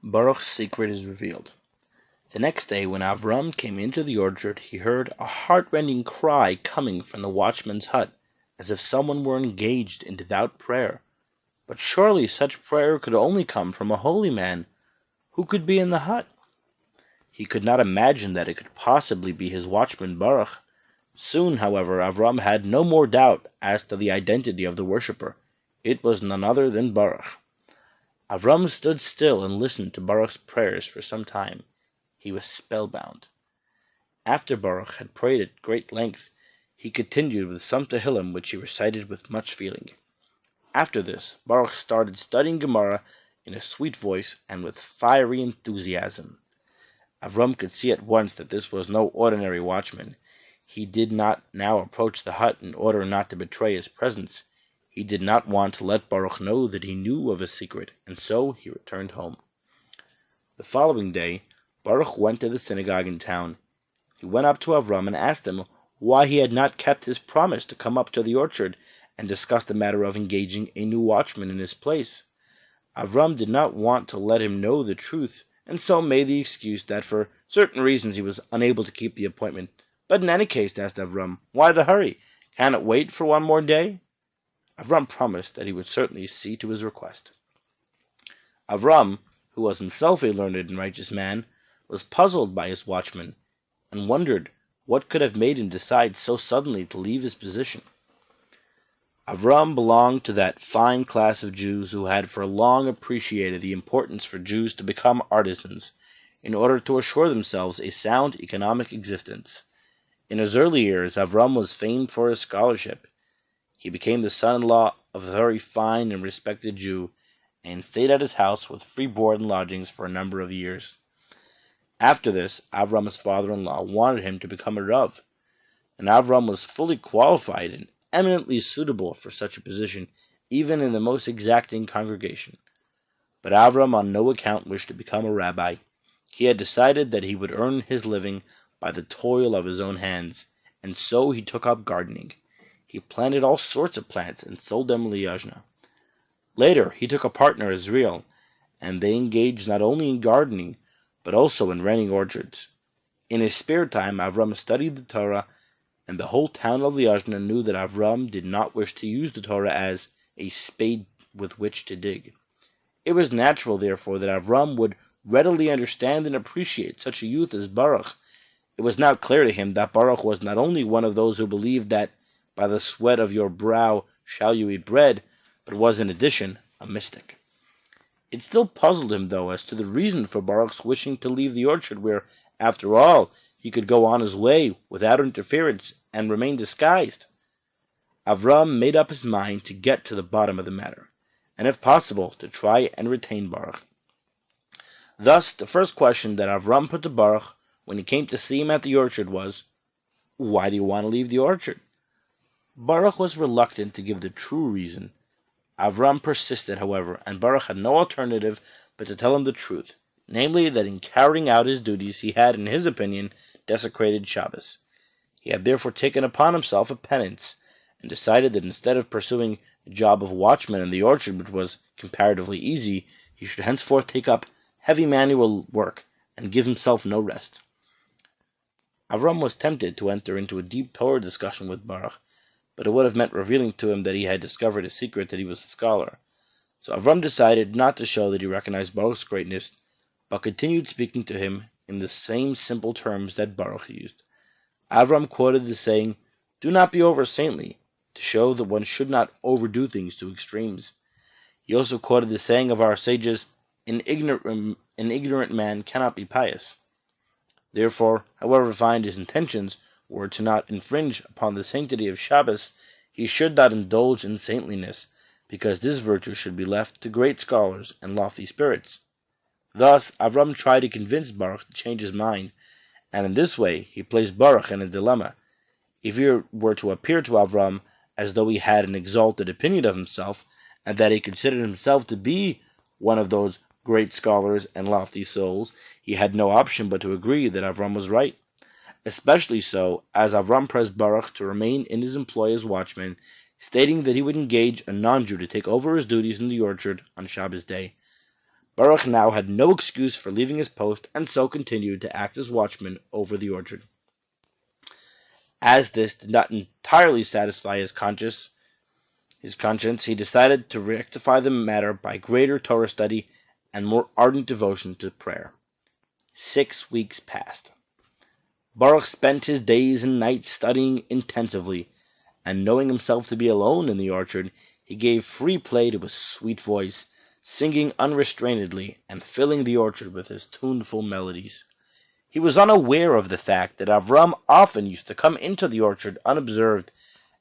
Baruch's secret is revealed. The next day, when Avram came into the orchard, he heard a heart-rending cry coming from the watchman's hut, as if someone were engaged in devout prayer. But surely such prayer could only come from a holy man. Who could be in the hut? He could not imagine that it could possibly be his watchman Baruch. Soon, however, Avram had no more doubt as to the identity of the worshipper. It was none other than Baruch. Avram stood still and listened to Baruch's prayers for some time. He was spellbound. After Baruch had prayed at great length, he continued with some Tehillim which he recited with much feeling. After this, Baruch started studying Gemara in a sweet voice and with fiery enthusiasm. Avram could see at once that this was no ordinary watchman. He did not now approach the hut in order not to betray his presence. He did not want to let Baruch know that he knew of his secret, and so he returned home. The following day, Baruch went to the synagogue in town. He went up to Avram and asked him why he had not kept his promise to come up to the orchard and discuss the matter of engaging a new watchman in his place. Avram did not want to let him know the truth, and so made the excuse that for certain reasons he was unable to keep the appointment. But in any case, asked Avram, why the hurry? Can it wait for one more day? Avram promised that he would certainly see to his request. Avram, who was himself a learned and righteous man, was puzzled by his watchman, and wondered what could have made him decide so suddenly to leave his position. Avram belonged to that fine class of Jews who had for long appreciated the importance for Jews to become artisans, in order to assure themselves a sound economic existence. In his early years, Avram was famed for his scholarship. He became the son-in-law of a very fine and respected Jew, and stayed at his house with free board and lodgings for a number of years. After this, Avram's father-in-law wanted him to become a Rav, and Avram was fully qualified and eminently suitable for such a position, even in the most exacting congregation. But Avram on no account wished to become a rabbi. He had decided that he would earn his living by the toil of his own hands, and so he took up gardening. He planted all sorts of plants and sold them liyajna. Later, he took a partner, Israel, and they engaged not only in gardening, but also in renting orchards. In his spare time, Avram studied the Torah, and the whole town of Liyajna knew that Avram did not wish to use the Torah as a spade with which to dig. It was natural, therefore, that Avram would readily understand and appreciate such a youth as Baruch. It was now clear to him that Baruch was not only one of those who believed that by the sweat of your brow shall you eat bread, but was in addition a mystic. It still puzzled him, though, as to the reason for Baruch's wishing to leave the orchard where, after all, he could go on his way without interference and remain disguised. Avram made up his mind to get to the bottom of the matter, and if possible, to try and retain Baruch. Thus, the first question that Avram put to Baruch when he came to see him at the orchard was, "Why do you want to leave the orchard?" Baruch was reluctant to give the true reason. Avram persisted, however, and Baruch had no alternative but to tell him the truth, namely that in carrying out his duties he had, in his opinion, desecrated Shabbos. He had therefore taken upon himself a penance, and decided that instead of pursuing the job of watchman in the orchard, which was comparatively easy, he should henceforth take up heavy manual work and give himself no rest. Avram was tempted to enter into a deep Torah discussion with Baruch, but it would have meant revealing to him that he had discovered a secret, that he was a scholar. So Avram decided not to show that he recognized Baruch's greatness, but continued speaking to him in the same simple terms that Baruch used. Avram quoted the saying, "Do not be over-saintly," to show that one should not overdo things to extremes. He also quoted the saying of our sages, an ignorant man cannot be pious. Therefore, however fine his intentions were to not infringe upon the sanctity of Shabbos, he should not indulge in saintliness, because this virtue should be left to great scholars and lofty spirits. Thus, Avram tried to convince Baruch to change his mind, and in this way he placed Baruch in a dilemma. If he were to appear to Avram as though he had an exalted opinion of himself, and that he considered himself to be one of those great scholars and lofty souls, he had no option but to agree that Avram was right. Especially so, as Avram pressed Baruch to remain in his employ as watchman, stating that he would engage a non-Jew to take over his duties in the orchard on Shabbos day. Baruch now had no excuse for leaving his post, and so continued to act as watchman over the orchard. As this did not entirely satisfy his conscience, he decided to rectify the matter by greater Torah study and more ardent devotion to prayer. 6 weeks passed. Baruch spent his days and nights studying intensively, and knowing himself to be alone in the orchard, he gave free play to his sweet voice, singing unrestrainedly and filling the orchard with his tuneful melodies. He was unaware of the fact that Avram often used to come into the orchard unobserved,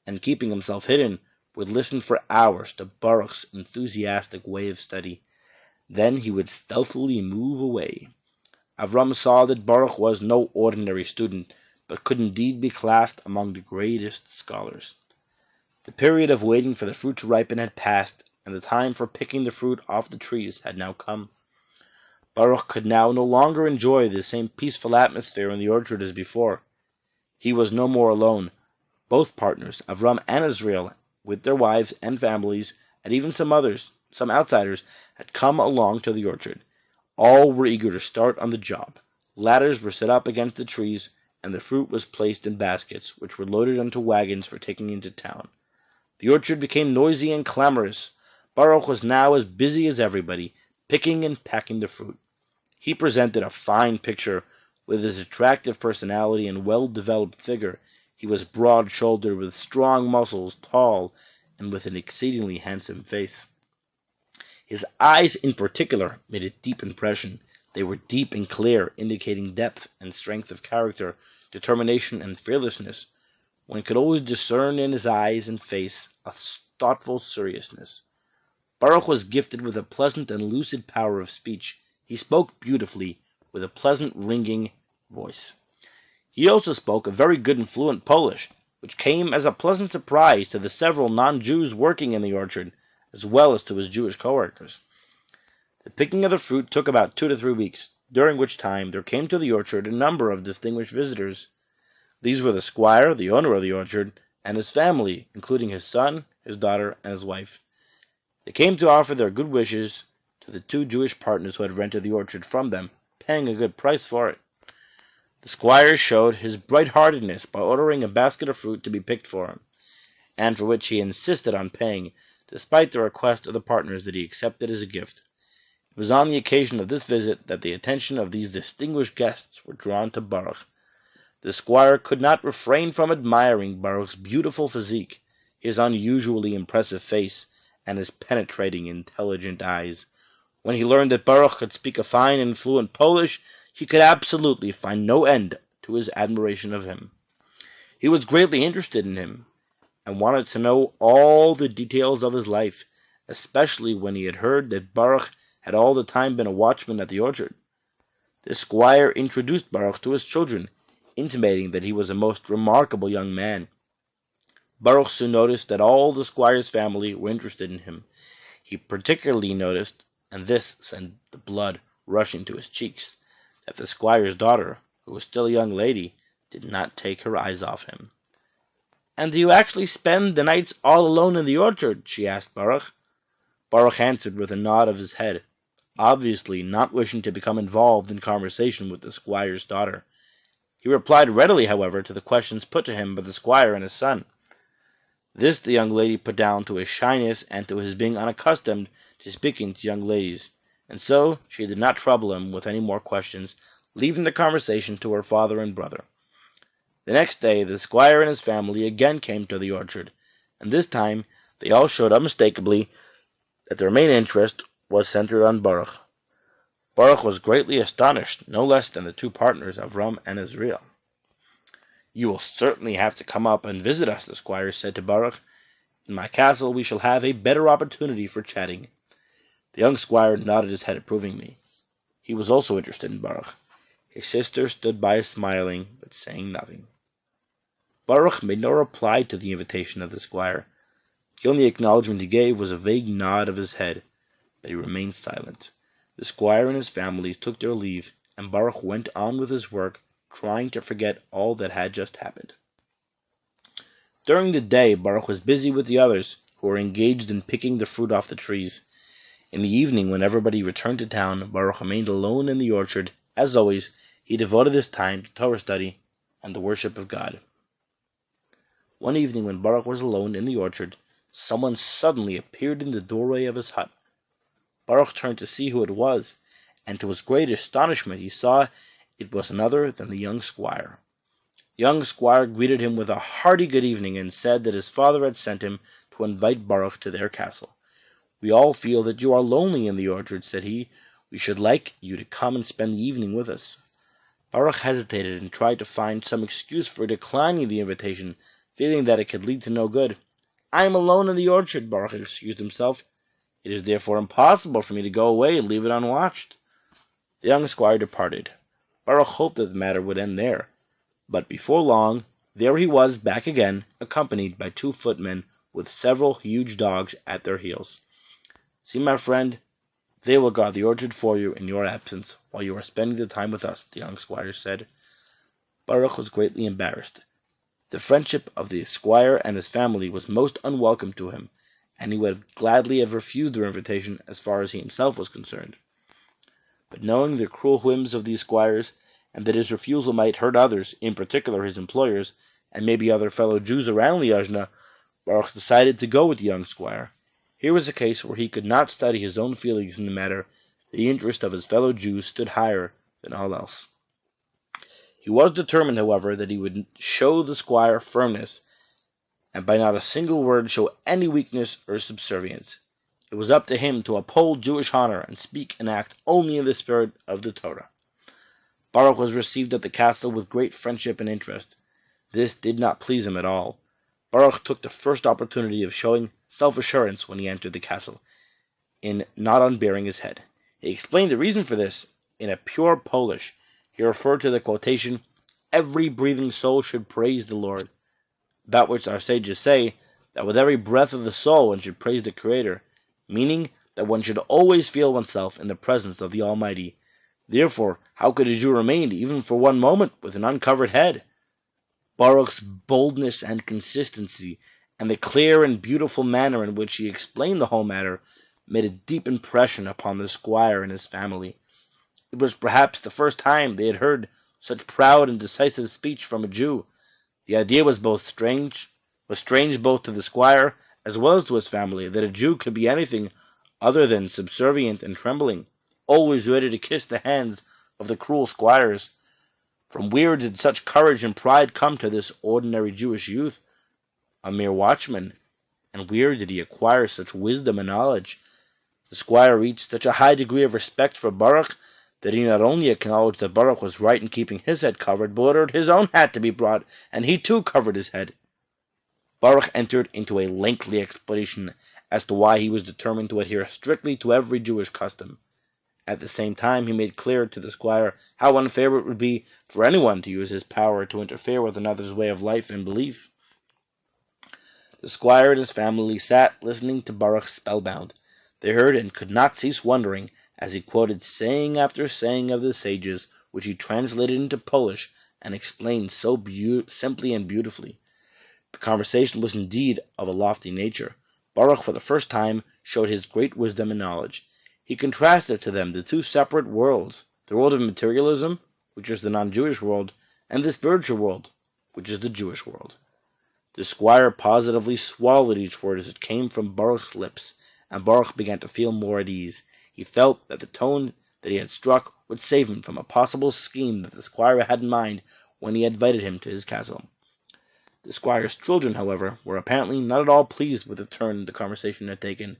and keeping himself hidden, would listen for hours to Baruch's enthusiastic way of study. Then he would stealthily move away. Avram saw that Baruch was no ordinary student, but could indeed be classed among the greatest scholars. The period of waiting for the fruit to ripen had passed, and the time for picking the fruit off the trees had now come. Baruch could now no longer enjoy the same peaceful atmosphere in the orchard as before. He was no more alone. Both partners, Avram and Israel, with their wives and families, and even some outsiders, had come along to the orchard. All were eager to start on the job. Ladders were set up against the trees, and the fruit was placed in baskets, which were loaded onto wagons for taking into town. The orchard became noisy and clamorous. Baruch was now as busy as everybody, picking and packing the fruit. He presented a fine picture. With his attractive personality and well-developed figure, he was broad-shouldered with strong muscles, tall, and with an exceedingly handsome face. His eyes in particular made a deep impression. They were deep and clear, indicating depth and strength of character, determination and fearlessness. One could always discern in his eyes and face a thoughtful seriousness. Baruch was gifted with a pleasant and lucid power of speech. He spoke beautifully, with a pleasant ringing voice. He also spoke a very good and fluent Polish, which came as a pleasant surprise to the several non-Jews working in the orchard, as well as to his Jewish co-workers. The picking of the fruit took about 2 to 3 weeks, during which time there came to the orchard a number of distinguished visitors. These were the squire, the owner of the orchard, and his family, including his son, his daughter, and his wife. They came to offer their good wishes to the 2 Jewish partners who had rented the orchard from them, paying a good price for it. The squire showed his bright-heartedness by ordering a basket of fruit to be picked for him, and for which he insisted on paying, despite the request of the partners that he accepted as a gift. It was on the occasion of this visit that the attention of these distinguished guests were drawn to Baruch. The squire could not refrain from admiring Baruch's beautiful physique, his unusually impressive face, and his penetrating, intelligent eyes. When he learned that Baruch could speak a fine and fluent Polish, he could absolutely find no end to his admiration of him. He was greatly interested in him, and wanted to know all the details of his life, especially when he had heard that Baruch had all the time been a watchman at the orchard. The squire introduced Baruch to his children, intimating that he was a most remarkable young man. Baruch soon noticed that all the squire's family were interested in him. He particularly noticed, and this sent the blood rushing to his cheeks, that the squire's daughter, who was still a young lady, did not take her eyes off him. "And do you actually spend the nights all alone in the orchard?" she asked Baruch. Baruch answered with a nod of his head, obviously not wishing to become involved in conversation with the squire's daughter. He replied readily, however, to the questions put to him by the squire and his son. This the young lady put down to his shyness and to his being unaccustomed to speaking to young ladies, and so she did not trouble him with any more questions, leaving the conversation to her father and brother. The next day the squire and his family again came to the orchard, and this time they all showed unmistakably that their main interest was centered on Baruch. Baruch was greatly astonished, no less than the 2 partners, Avram and Israel. "You will certainly have to come up and visit us," the squire said to Baruch. "In my castle we shall have a better opportunity for chatting." The young squire nodded his head approvingly. He was also interested in Baruch. His sister stood by smiling, but saying nothing. Baruch made no reply to the invitation of the squire. The only acknowledgment he gave was a vague nod of his head, but he remained silent. The squire and his family took their leave, and Baruch went on with his work, trying to forget all that had just happened. During the day, Baruch was busy with the others, who were engaged in picking the fruit off the trees. In the evening, when everybody returned to town, Baruch remained alone in the orchard. As always, he devoted his time to Torah study and the worship of God. One evening, when Baruch was alone in the orchard, someone suddenly appeared in the doorway of his hut. Baruch turned to see who it was, and to his great astonishment he saw it was none other than the young squire. The young squire greeted him with a hearty good evening, and said that his father had sent him to invite Baruch to their castle. "We all feel that you are lonely in the orchard," said he. "We should like you to come and spend the evening with us." Baruch hesitated and tried to find some excuse for declining the invitation, feeling that it could lead to no good. "I am alone in the orchard," Baruch excused himself. "It is therefore impossible for me to go away and leave it unwatched." The young squire departed. Baruch hoped that the matter would end there, but before long there he was back again, accompanied by 2 footmen with several huge dogs at their heels. "See, my friend, they will guard the orchard for you in your absence, while you are spending the time with us," the young squire said. Baruch was greatly embarrassed. The friendship of the squire and his family was most unwelcome to him, and he would gladly have refused their invitation as far as he himself was concerned. But knowing the cruel whims of these squires, and that his refusal might hurt others, in particular his employers, and maybe other fellow Jews around Liozna, Baruch decided to go with the young squire. Here was a case where he could not study his own feelings in the matter. The interest of his fellow Jews stood higher than all else. He was determined, however, that he would show the squire firmness, and by not a single word show any weakness or subservience. It was up to him to uphold Jewish honor and speak and act only in the spirit of the Torah. Baruch was received at the castle with great friendship and interest. This did not please him at all. Baruch took the first opportunity of showing self-assurance when he entered the castle, in not unbaring his head. He explained the reason for this in a pure Polish. He referred to the quotation, "Every breathing soul should praise the Lord," about which our sages say that with every breath of the soul one should praise the Creator, meaning that one should always feel oneself in the presence of the Almighty. Therefore, how could a Jew remain, even for one moment, with an uncovered head? Baruch's boldness and consistency, and the clear and beautiful manner in which he explained the whole matter, made a deep impression upon the squire and his family. It was perhaps the first time they had heard such proud and decisive speech from a Jew. The idea was strange both to the squire as well as to his family, that a Jew could be anything other than subservient and trembling, always ready to kiss the hands of the cruel squires. From where did such courage and pride come to this ordinary Jewish youth, a mere watchman? And where did he acquire such wisdom and knowledge? The squire reached such a high degree of respect for Baruch that he not only acknowledged that Baruch was right in keeping his head covered, but ordered his own hat to be brought, and he too covered his head. Baruch entered into a lengthy explanation as to why he was determined to adhere strictly to every Jewish custom. At the same time, he made clear to the squire how unfair it would be for anyone to use his power to interfere with another's way of life and belief. The squire and his family sat listening to Baruch spellbound. They heard and could not cease wondering as he quoted saying after saying of the sages, which he translated into Polish and explained so simply and beautifully. The conversation was indeed of a lofty nature. Baruch for the first time showed his great wisdom and knowledge. He contrasted to them the 2 separate worlds, the world of materialism, which is the non-Jewish world, and the spiritual world, which is the Jewish world. The squire positively swallowed each word as it came from Baruch's lips, and Baruch began to feel more at ease. He felt that the tone that he had struck would save him from a possible scheme that the squire had in mind when he invited him to his castle. The squire's children, however, were apparently not at all pleased with the turn the conversation had taken.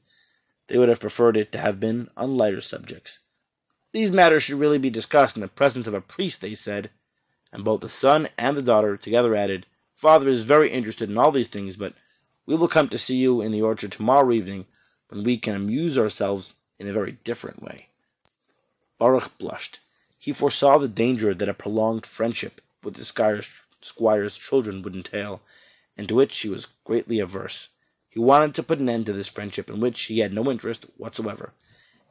They would have preferred it to have been on lighter subjects. "These matters should really be discussed in the presence of a priest," they said, and both the son and the daughter together added, "Father is very interested in all these things, but we will come to see you in the orchard tomorrow evening, when we can amuse ourselves in a very different way." Baruch blushed. He foresaw the danger that a prolonged friendship with the squire's children would entail, and to which he was greatly averse. He wanted to put an end to this friendship in which he had no interest whatsoever.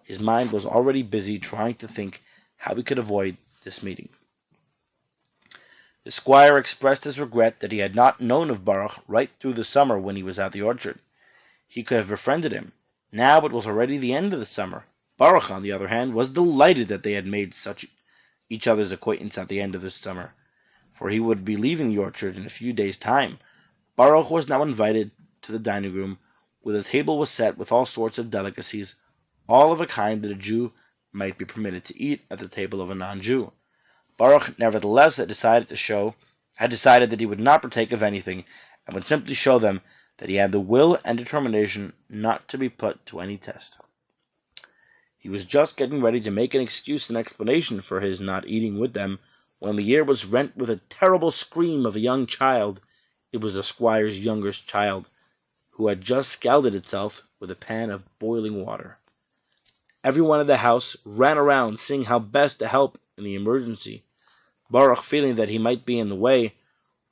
His mind was already busy trying to think how he could avoid this meeting. The squire expressed his regret that he had not known of Baruch right through the summer when he was at the orchard. He could have befriended him. Now it was already the end of the summer. Baruch, on the other hand, was delighted that they had made such each other's acquaintance at the end of this summer, for he would be leaving the orchard in a few days' time. Baruch was now invited to the dining room, where the table was set with all sorts of delicacies, all of a kind that a Jew might be permitted to eat at the table of a non-Jew. Baruch, nevertheless, had decided that he would not partake of anything, and would simply show them that he had the will and determination not to be put to any test. He was just getting ready to make an excuse and explanation for his not eating with them, when the air was rent with a terrible scream of a young child. It was the squire's youngest child, who had just scalded itself with a pan of boiling water. Everyone in the house ran around, seeing how best to help in the emergency. Baruch, feeling that he might be in the way,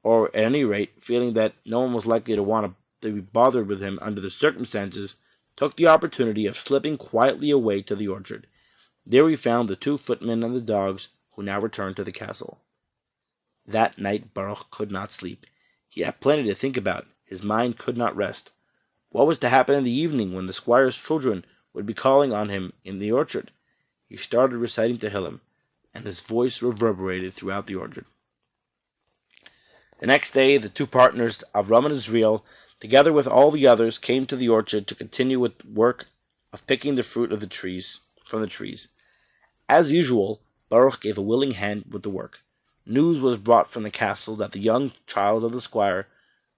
or at any rate feeling that no one was likely to want to be bothered with him under the circumstances, took the opportunity of slipping quietly away to the orchard. There he found the 2 footmen and the dogs, who now returned to the castle. That night Baruch could not sleep. He had plenty to think about. His mind could not rest. What was to happen in the evening when the squire's children would be calling on him in the orchard? He started reciting Tehillim, and his voice reverberated throughout the orchard. The next day the 2 partners, Avram and Israel, together with all the others, came to the orchard to continue with the work of picking the fruit of the trees from the trees. As usual, Baruch gave a willing hand with the work. News was brought from the castle that the young child of the squire,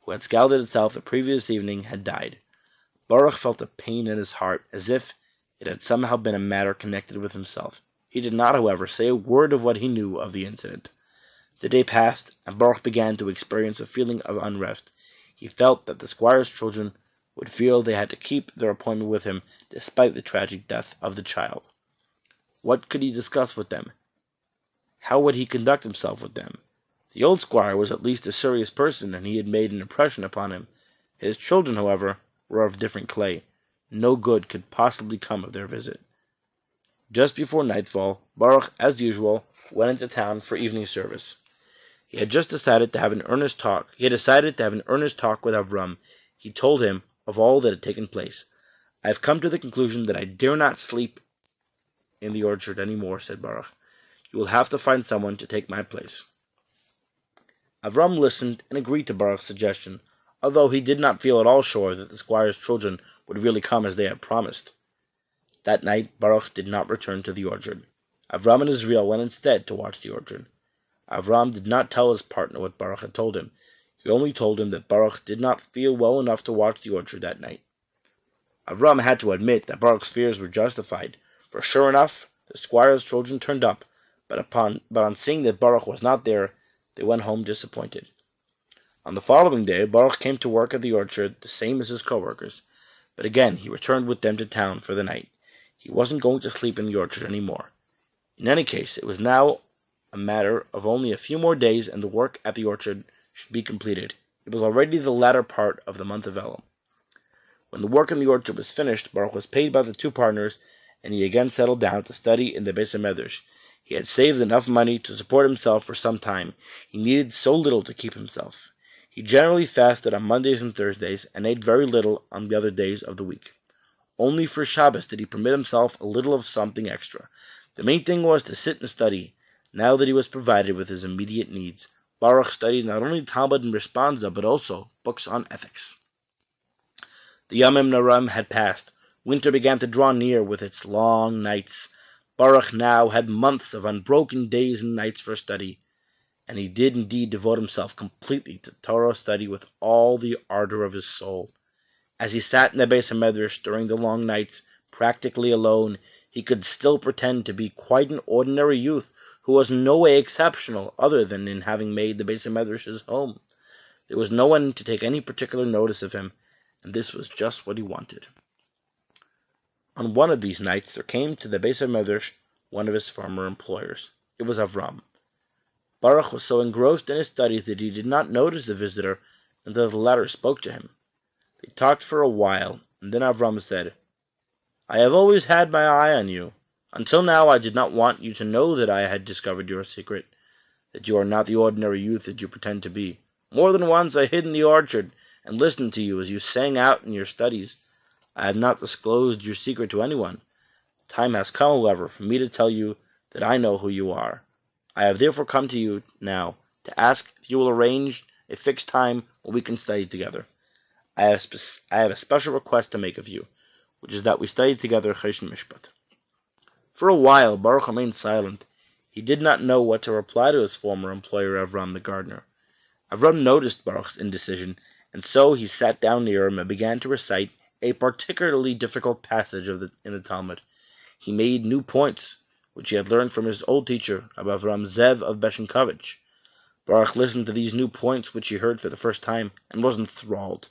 who had scalded itself the previous evening, had died. Baruch felt a pain in his heart, as if it had somehow been a matter connected with himself. He did not, however, say a word of what he knew of the incident. The day passed, and Baruch began to experience a feeling of unrest. He felt that the squire's children would feel they had to keep their appointment with him despite the tragic death of the child. What could he discuss with them? How would he conduct himself with them? The old squire was at least a serious person, and he had made an impression upon him. His children, however, were of different clay. No good could possibly come of their visit. Just before nightfall, Baruch, as usual, went into town for evening service. He had decided to have an earnest talk with Avram. He told him of all that had taken place. "I have come to the conclusion that I dare not sleep in the orchard any more," said Baruch. "You will have to find someone to take my place." Avram listened and agreed to Baruch's suggestion, although he did not feel at all sure that the squire's children would really come as they had promised. That night Baruch did not return to the orchard. Avram and Israel went instead to watch the orchard. Avram did not tell his partner what Baruch had told him. He only told him that Baruch did not feel well enough to watch the orchard that night. Avram had to admit that Baruch's fears were justified, for sure enough, the squire's children turned up, but on seeing that Baruch was not there, they went home disappointed. On the following day, Baruch came to work at the orchard the same as his co-workers, but again he returned with them to town for the night. He wasn't going to sleep in the orchard any more. In any case, it was now a matter of only a few more days, and the work at the orchard should be completed. It was already the latter part of the month of Elul. When the work in the orchard was finished, Baruch was paid by the 2 partners, and he again settled down to study in the Beis HaMedrash. He had saved enough money to support himself for some time. He needed so little to keep himself. He generally fasted on Mondays and Thursdays, and ate very little on the other days of the week. Only for Shabbos did he permit himself a little of something extra. The main thing was to sit and study. Now that he was provided with his immediate needs, Baruch studied not only Talmud and Responsa, but also books on ethics. The Yamim Naram had passed. Winter began to draw near with its long nights. Baruch now had months of unbroken days and nights for study, and he did indeed devote himself completely to Torah study with all the ardor of his soul. As he sat in the Beis HaMedrash during the long nights, practically alone, he could still pretend to be quite an ordinary youth who was in no way exceptional other than in having made the Beis HaMedrash his home. There was no one to take any particular notice of him, and this was just what he wanted. On one of these nights there came to the Beis HaMedrash one of his former employers. It was Avram. Baruch was so engrossed in his studies that he did not notice the visitor until the latter spoke to him. They talked for a while, and then Avram said, "I have always had my eye on you. Until now I did not want you to know that I had discovered your secret, that you are not the ordinary youth that you pretend to be. More than once I hid in the orchard and listened to you as you sang out in your studies. I have not disclosed your secret to anyone. The time has come, however, for me to tell you that I know who you are. I have therefore come to you now to ask if you will arrange a fixed time when we can study together. I have a special request to make of you, which is that we study together Choshen Mishpat." For a while Baruch remained silent. He did not know what to reply to his former employer Avram the gardener. Avram noticed Baruch's indecision, and so he sat down near him and began to recite a particularly difficult passage in the Talmud. He made new points, which he had learned from his old teacher, Avram Zev of Beshenkovich. Baruch listened to these new points which he heard for the first time, and was enthralled.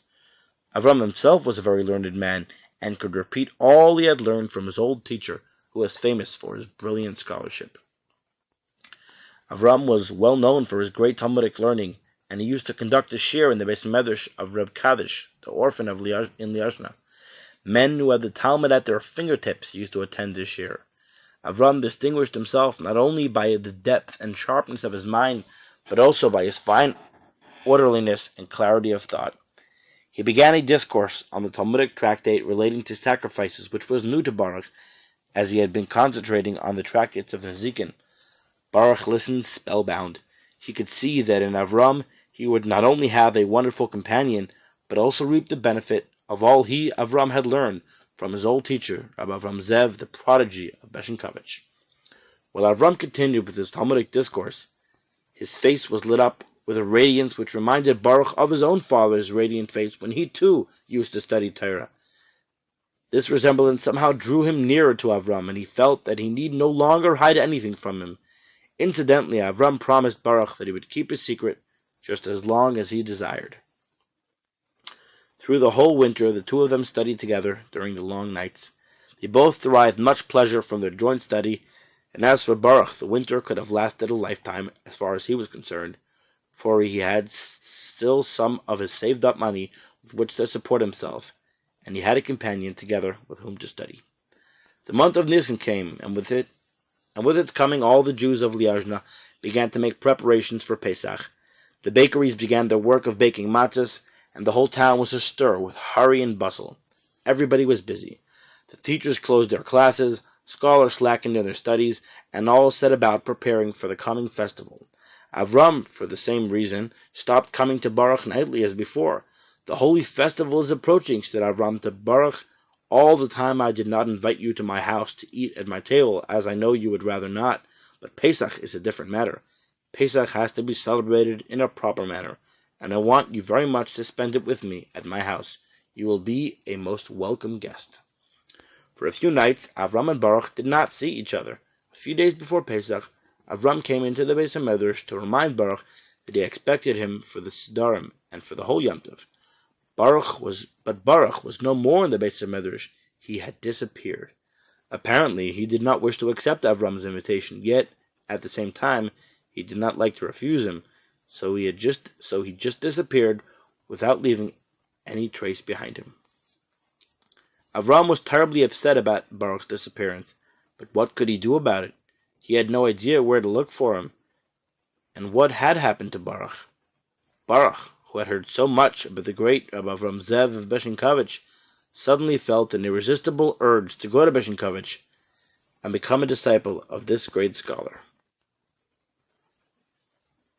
Avram himself was a very learned man, and could repeat all he had learned from his old teacher, who was famous for his brilliant scholarship. Avram was well known for his great Talmudic learning, and he used to conduct a shir in the Beis Medrash of Reb Kaddish, the orphan in Liozna. Men who had the Talmud at their fingertips used to attend his shir. Avram distinguished himself not only by the depth and sharpness of his mind, but also by his fine orderliness and clarity of thought. He began a discourse on the Talmudic tractate relating to sacrifices, which was new to Baruch, as he had been concentrating on the tractates of Nezikin. Baruch listened spellbound. He could see that in Avram he would not only have a wonderful companion, but also reap the benefit of all he, Avram, had learned from his old teacher, Rabbi Avram Zev, the prodigy of Beshenkovich. While Avram continued with his Talmudic discourse, his face was lit up with a radiance which reminded Baruch of his own father's radiant face when he too used to study Torah. This resemblance somehow drew him nearer to Avram, and he felt that he need no longer hide anything from him. Incidentally, Avram promised Baruch that he would keep his secret just as long as he desired. Through the whole winter, the two of them studied together during the long nights. They both derived much pleasure from their joint study, and as for Baruch, the winter could have lasted a lifetime as far as he was concerned, for he had still some of his saved-up money with which to support himself, and he had a companion together with whom to study. The month of Nisan came, and with its coming all the Jews of Liozna began to make preparations for Pesach. The bakeries began their work of baking matzahs, and the whole town was astir with hurry and bustle. Everybody was busy. The teachers closed their classes, scholars slackened in their studies, and all set about preparing for the coming festival. Avram, for the same reason, stopped coming to Baruch nightly as before. "The holy festival is approaching," said Avram to Baruch. "All the time I did not invite you to my house to eat at my table, as I know you would rather not, but Pesach is a different matter. Pesach has to be celebrated in a proper manner, and I want you very much to spend it with me at my house. You will be a most welcome guest." For a few nights, Avram and Baruch did not see each other. A few days before Pesach, Avram came into the Beis Medrash to remind Baruch that he expected him for the Sidarim and for the whole Yom Tov. Baruch was no more in the Beis Medrash. He had disappeared. Apparently, he did not wish to accept Avram's invitation, yet, at the same time, he did not like to refuse him, so he just disappeared without leaving any trace behind him. Avram was terribly upset about Baruch's disappearance, but what could he do about it? He had no idea where to look for him. And what had happened to Baruch? Baruch, who had heard so much about the great Avram Zev of Beshenkovich, suddenly felt an irresistible urge to go to Beshenkovich and become a disciple of this great scholar.